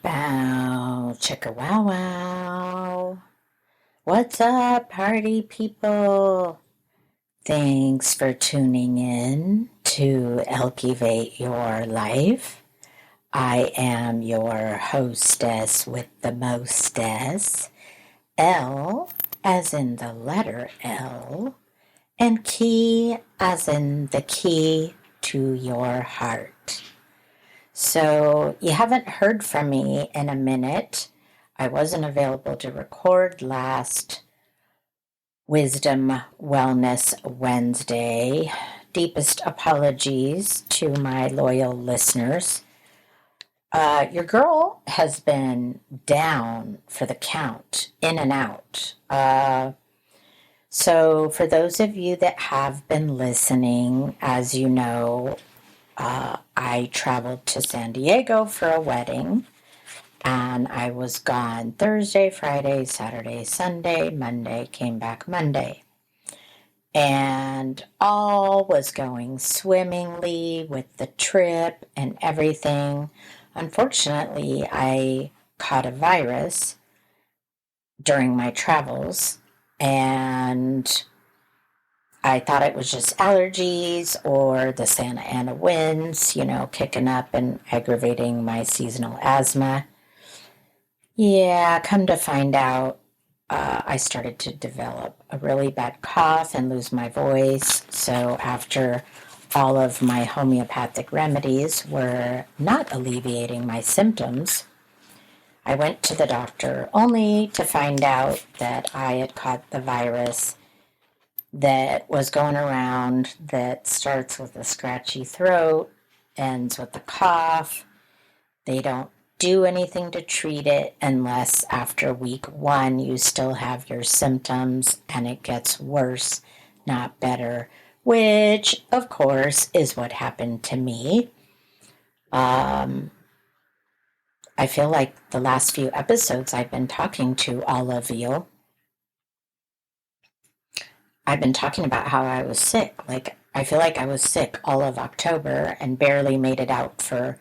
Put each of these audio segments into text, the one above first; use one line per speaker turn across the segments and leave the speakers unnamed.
Bow, chicka wow wow. What's up, party people? Thanks for tuning in to Elevate Your Life. I am your hostess with the mostess, L as in the letter L, and key as in the key to your heart. So, you haven't heard from me in a minute. I wasn't available to record last Wisdom Wellness Wednesday. Deepest apologies to my loyal listeners. Your girl has been down for the count, in and out. So, for those of you that have been listening, as you know, I traveled to San Diego for a wedding, and I was gone Thursday, Friday, Saturday, Sunday, Monday, came back Monday. And all was going swimmingly with the trip and everything. Unfortunately, I caught a virus during my travels, and I thought it was just allergies or the Santa Ana winds, kicking up and aggravating my seasonal asthma. Yeah, come to find out, I started to develop a really bad cough and lose my voice. So, after all of my homeopathic remedies were not alleviating my symptoms, I went to the doctor only to find out that I had caught the virus that was going around that starts with a scratchy throat, ends with a cough. They don't do anything to treat it unless after week 1 you still have your symptoms and it gets worse, not better, which, of course, is what happened to me. I feel like the last few episodes I've been talking to all of you, I've been talking about how I was sick. Like, I feel like I was sick all of October and barely made it out for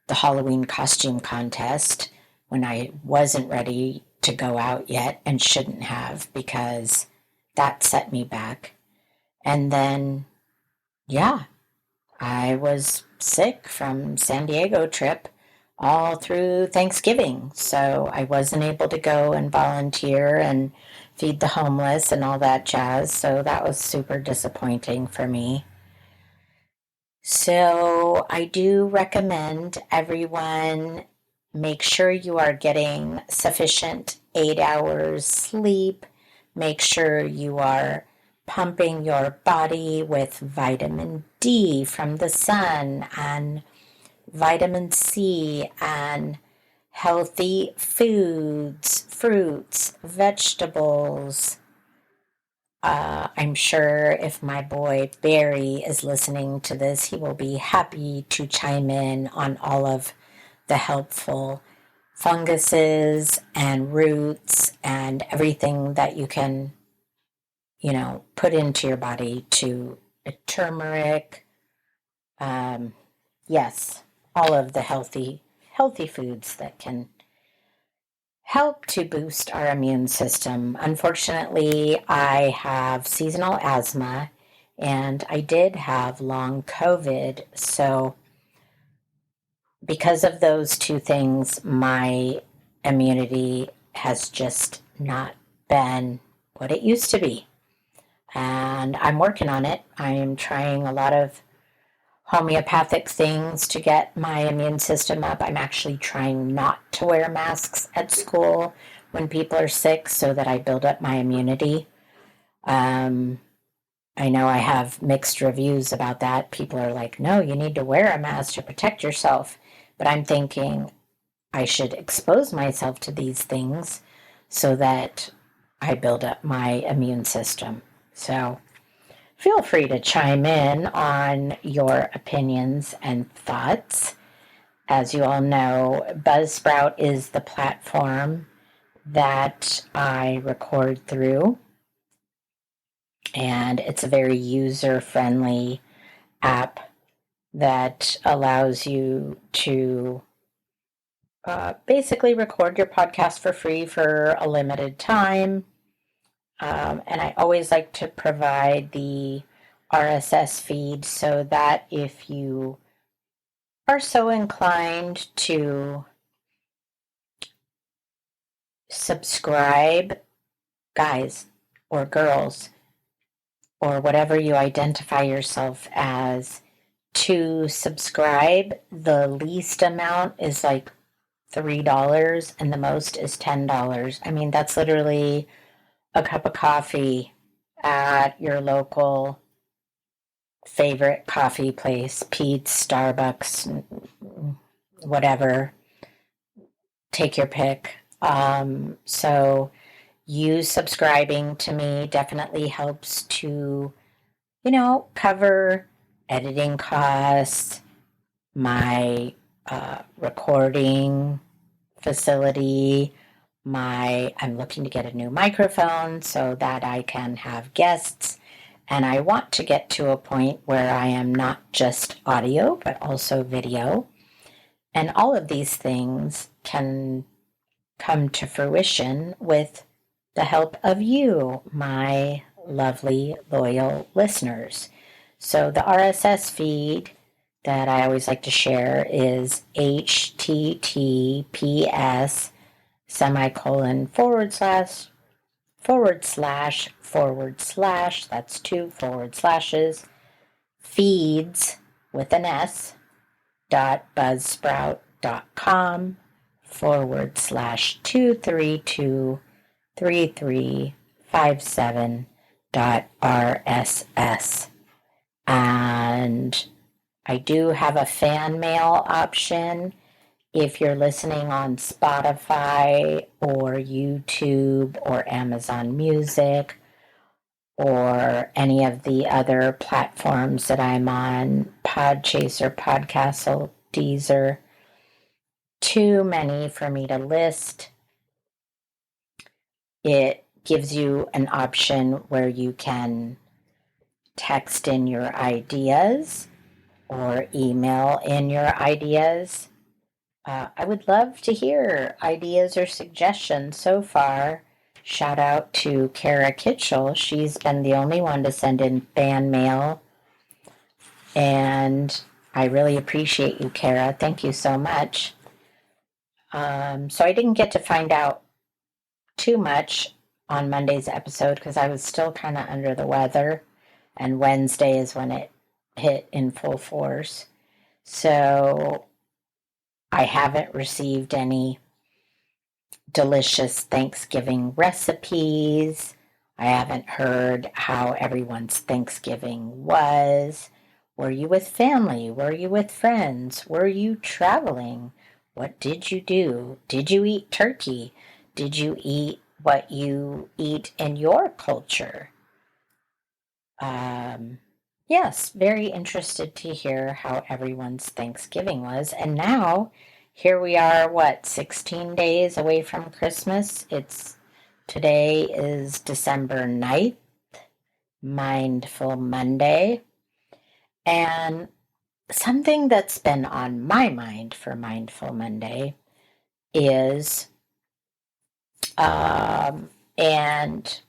the Halloween costume contest when I wasn't ready to go out yet and shouldn't have because that set me back. And then, yeah, I was sick from San Diego trip all through Thanksgiving. So I wasn't able to go and volunteer and feed the homeless and all that jazz. So that was super disappointing for me. So I do recommend everyone make sure you are getting sufficient 8 hours sleep. Make sure you are pumping your body with vitamin D from the sun and vitamin C and healthy foods, fruits, vegetables. I'm sure if my boy Barry is listening to this, he will be happy to chime in on all of the helpful funguses and roots and everything that you can, put into your body to turmeric. Um, yes, all of the healthy foods that can help to boost our immune system. Unfortunately, I have seasonal asthma and I did have long COVID. So, because of those two things, my immunity has just not been what it used to be. And I'm working on it. I'm trying a lot of homeopathic things to get my immune system up. I'm actually trying not to wear masks at school when people are sick so that I build up my immunity. Um, I know I have mixed reviews about that. People are like, no, you need to wear a mask to protect yourself. But I'm thinking I should expose myself to these things so that I build up my immune system. So, feel free to chime in on your opinions and thoughts. As you all know, Buzzsprout is the platform that I record through, and it's a very user friendly app that allows you to basically record your podcast for free for a limited time. And I always like to provide the RSS feed so that if you are so inclined to subscribe, guys or girls, or whatever you identify yourself as, to subscribe, the least amount is like $3 and the most is $10. I mean, that's literally a cup of coffee at your local favorite coffee place, Pete's, Starbucks, whatever. Take your pick. So you subscribing to me definitely helps to, cover editing costs, my recording facility, I'm looking to get a new microphone so that I can have guests. And I want to get to a point where I am not just audio, but also video. And all of these things can come to fruition with the help of you, my lovely, loyal listeners. So the RSS feed that I always like to share is https semicolon // that's 2 / feeds with an S .buzzsprout.com /2323357.rss. And I do have a fan mail option. If you're listening on Spotify or YouTube or Amazon Music or any of the other platforms that I'm on, Podchaser, Podcastle, Deezer, too many for me to list. It gives you an option where you can text in your ideas or email in your ideas. I would love to hear ideas or suggestions so far. Shout out to Kara Kitchell. She's been the only one to send in fan mail. And I really appreciate you, Kara. Thank you so much. So I didn't get to find out too much on Monday's episode because I was still kind of under the weather. And Wednesday is when it hit in full force. So I haven't received any delicious Thanksgiving recipes. I haven't heard how everyone's Thanksgiving was. Were you with family? Were you with friends? Were you traveling? What did you do? Did you eat turkey? Did you eat what you eat in your culture? Yes, very interested to hear how everyone's Thanksgiving was. And now, here we are, 16 days away from Christmas? Today is December 9th, Mindful Monday. And something that's been on my mind for Mindful Monday is, and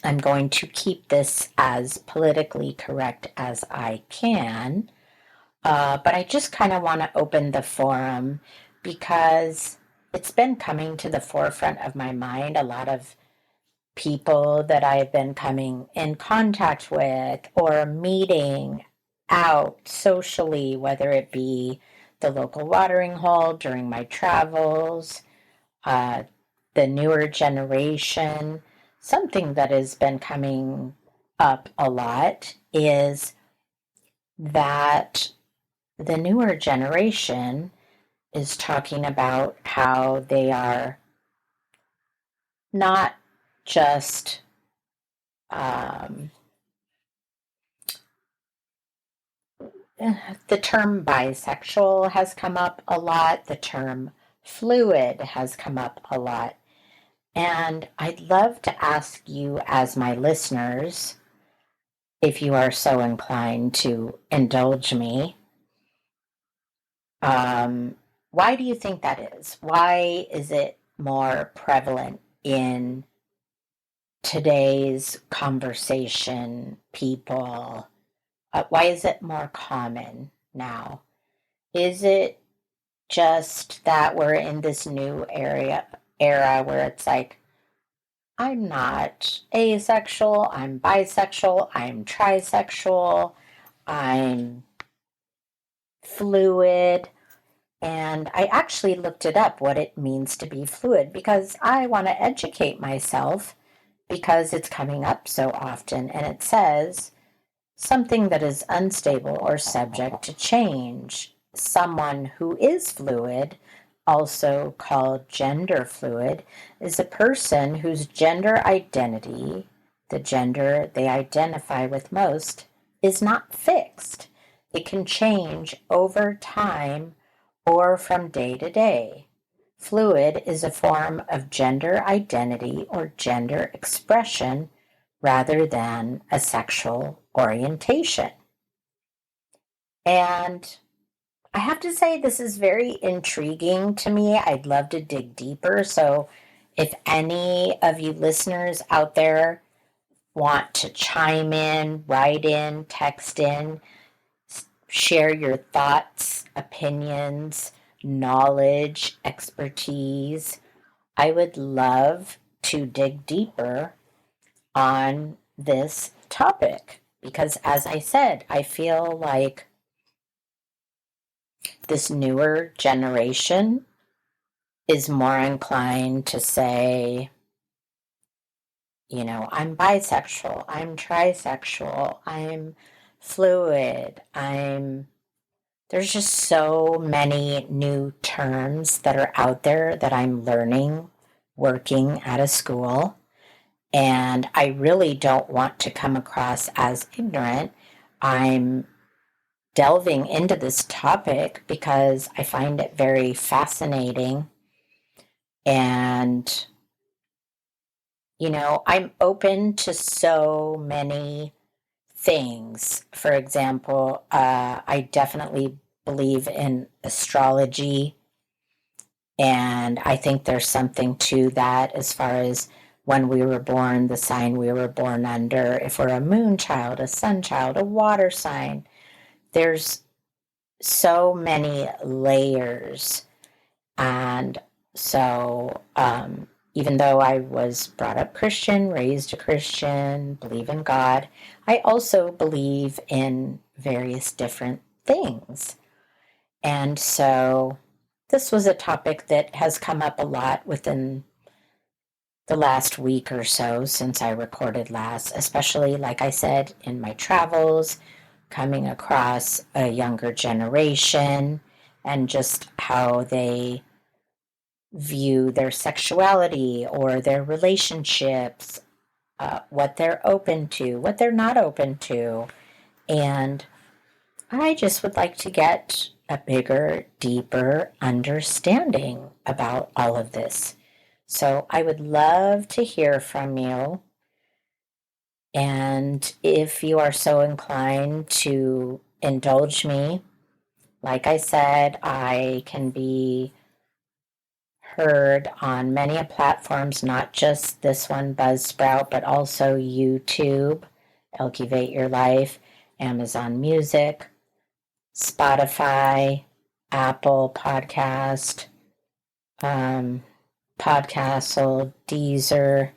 I'm going to keep this as politically correct as I can, but I just kind of want to open the forum because it's been coming to the forefront of my mind. A lot of people that I've been coming in contact with or meeting out socially, whether it be the local watering hole during my travels, uh, the newer generation. Something that has been coming up a lot is that the newer generation is talking about how they are not just the term bisexual has come up a lot, the term fluid has come up a lot. And I'd love to ask you, as my listeners, if you are so inclined to indulge me, Why do you think that is? Why is it more prevalent in today's conversation, people? Why is it more common now? Is it just that we're in this new era where it's like, I'm not asexual, I'm bisexual, I'm trisexual, I'm fluid. And I actually looked it up what it means to be fluid because I want to educate myself because it's coming up so often. And it says something that is unstable or subject to change. Someone who is fluid, also called gender fluid, is a person whose gender identity, the gender they identify with most, is not fixed. It can change over time or from day to day. Fluid is a form of gender identity or gender expression rather than a sexual orientation. And I have to say, this is very intriguing to me. I'd love to dig deeper. So, if any of you listeners out there want to chime in, write in, text in, share your thoughts, opinions, knowledge, expertise, I would love to dig deeper on this topic because, as I said, I feel like this newer generation is more inclined to say, I'm bisexual, I'm trisexual, I'm fluid, there's just so many new terms that are out there that I'm learning working at a school. And I really don't want to come across as ignorant. I'm delving into this topic because I find it very fascinating. And, I'm open to so many things. For example, I definitely believe in astrology. And I think there's something to that as far as when we were born, the sign we were born under. If we're a moon child, a sun child, a water sign, there's so many layers. And so, even though I was brought up Christian, raised a Christian, believe in God, I also believe in various different things. And so, this was a topic that has come up a lot within the last week or so since I recorded last, especially, like I said, in my travels, coming across a younger generation and just how they view their sexuality or their relationships, what they're open to, what they're not open to. And I just would like to get a bigger, deeper understanding about all of this. So I would love to hear from you. And if you are so inclined to indulge me, like I said, I can be heard on many platforms, not just this one, Buzzsprout, but also YouTube, Elevate Your Life, Amazon Music, Spotify, Apple Podcast, Podcastle, Deezer.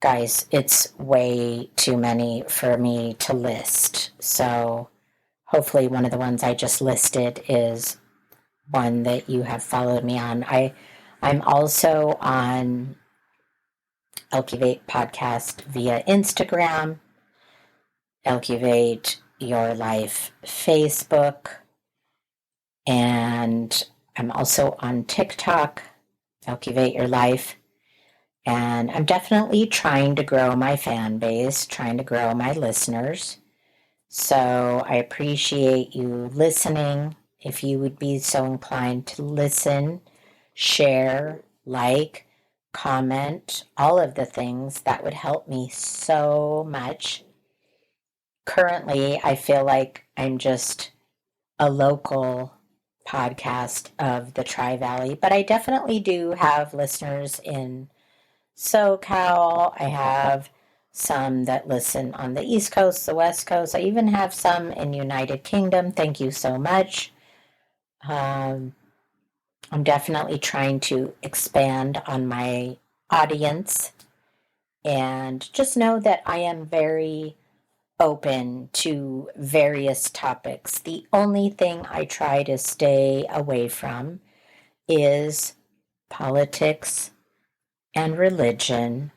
Guys, it's way too many for me to list. So hopefully one of the ones I just listed is one that you have followed me on. I'm also on Elevate Podcast via Instagram, Elevate Your Life Facebook, and I'm also on TikTok, Elevate Your Life. And I'm definitely trying to grow my fan base, trying to grow my listeners. So I appreciate you listening. If you would be so inclined to listen, share, like, comment, all of the things, that would help me so much. Currently, I feel like I'm just a local podcast of the Tri Valley, but I definitely do have listeners in SoCal. I have some that listen on the East Coast, the West Coast. I even have some in United Kingdom. Thank you so much. I'm definitely trying to expand on my audience, and just know that I am very open to various topics. The only thing I try to stay away from is politics and religion.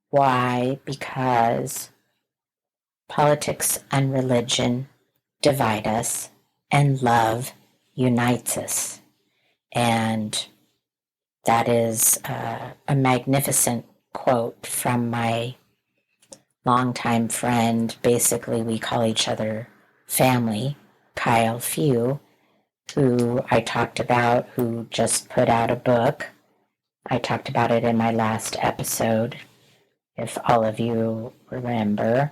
Why? Because politics and religion divide us, and love unites us. And that is a magnificent quote from my longtime friend. Basically, we call each other family, Kyle Few, who I talked about, who just put out a book. I talked about it in my last episode, if all of you remember.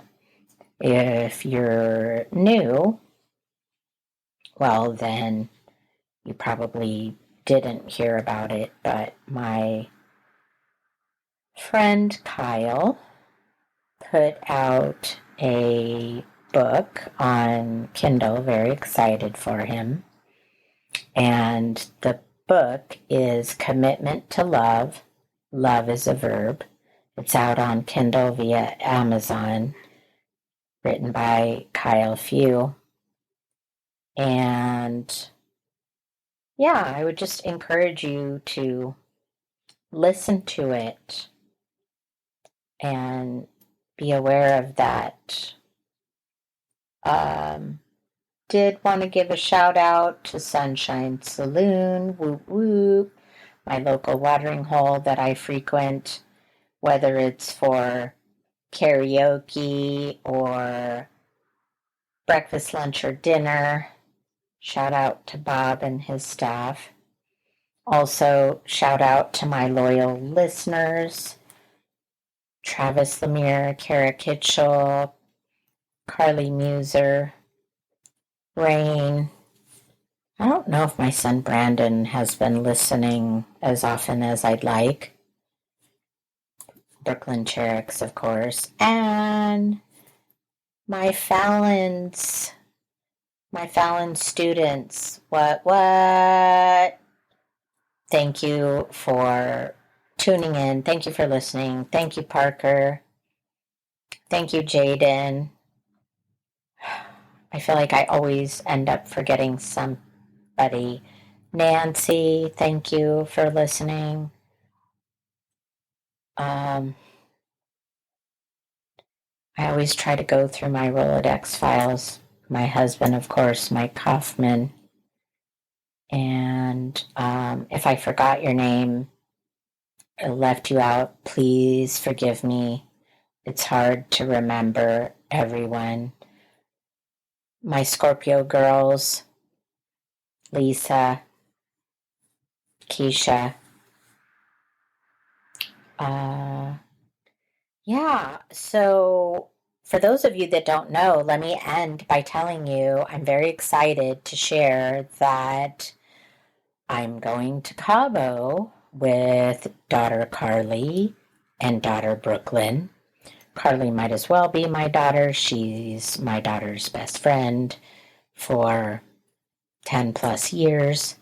If you're new, well, then you probably didn't hear about it, but my friend Kyle put out a book on Kindle, very excited for him. And the book is Commitment to Love. Love is a verb. It's out on Kindle via Amazon, written by Kyle Few. And yeah, I would just encourage you to listen to it and be aware of that. Did want to give a shout out to Sunshine Saloon, whoop whoop, my local watering hole that I frequent, whether it's for karaoke or breakfast, lunch, or dinner. Shout out to Bob and his staff. Also, shout out to my loyal listeners, Travis Lemire, Kara Kitchell, Carly Muser, Rain. I don't know if my son Brandon has been listening as often as I'd like. Brooklyn Chericks, of course. And my Fallon students. What? Thank you for tuning in. Thank you for listening. Thank you, Parker. Thank you, Jaden. I feel like I always end up forgetting somebody. Nancy, thank you for listening. I always try to go through my Rolodex files. My husband, of course, Mike Kaufman. And if I forgot your name, I left you out, please forgive me. It's hard to remember everyone. My Scorpio girls, Lisa, Keisha. Yeah, so for those of you that don't know, let me end by telling you I'm very excited to share that I'm going to Cabo with daughter Carly and daughter Brooklyn. Carly might as well be my daughter. She's my daughter's best friend for 10 plus years.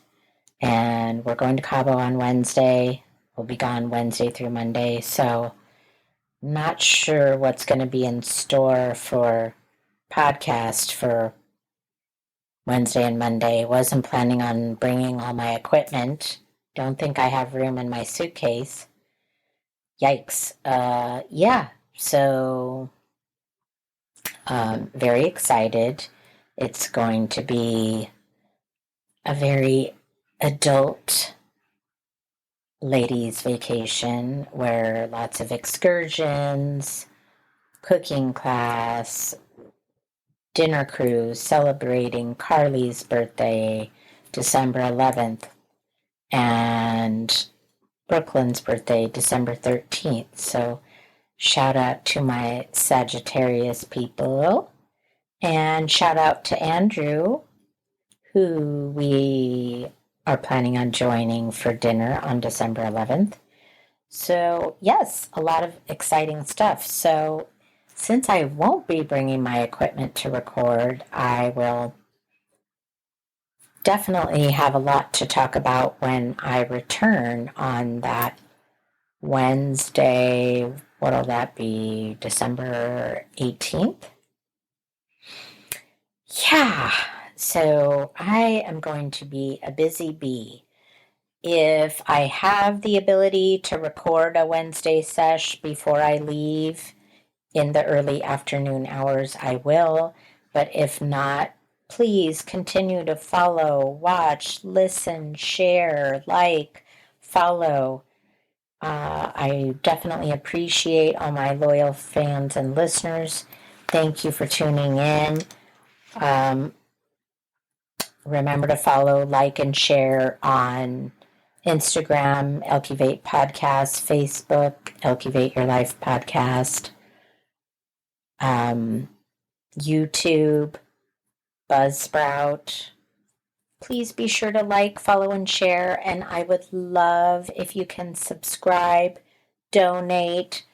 And we're going to Cabo on Wednesday. We'll be gone Wednesday through Monday. So not sure what's going to be in store for podcast for Wednesday and Monday. Wasn't planning on bringing all my equipment. Don't think I have room in my suitcase. Yikes. Yeah. So, very excited. It's going to be a very adult ladies' vacation where lots of excursions, cooking class, dinner cruise celebrating Carly's birthday, December 11th, and Brooklyn's birthday, December 13th. So shout out to my Sagittarius people, and shout out to Andrew, who we are planning on joining for dinner on December 11th. So, yes, a lot of exciting stuff. So, since I won't be bringing my equipment to record, I will definitely have a lot to talk about when I return on that Wednesday. What'll that be? December 18th? Yeah. So, I am going to be a busy bee. If I have the ability to record a Wednesday sesh before I leave in the early afternoon hours, I will. But if not, please continue to follow, watch, listen, share, like, follow. I definitely appreciate all my loyal fans and listeners. Thank you for tuning in. Um, Remember to follow, like, and share on Instagram, Elkivate Podcast, Facebook, Elkivate Your Life Podcast, YouTube, Buzzsprout. Please be sure to like, follow, and share. And I would love if you can subscribe, donate,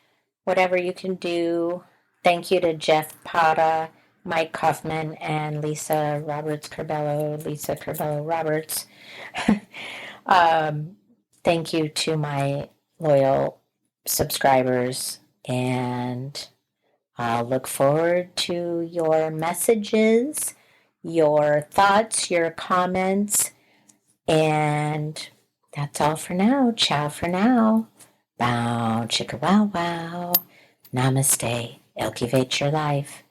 whatever you can do. Thank you to Jeff Pata, Mike Kaufman, and Lisa Curbelo Roberts. Thank you to my loyal subscribers, and I'll look forward to your messages, your thoughts, your comments, and that's all for now. Ciao for now. Bow, chicka wow wow. Namaste. Elkivate your life.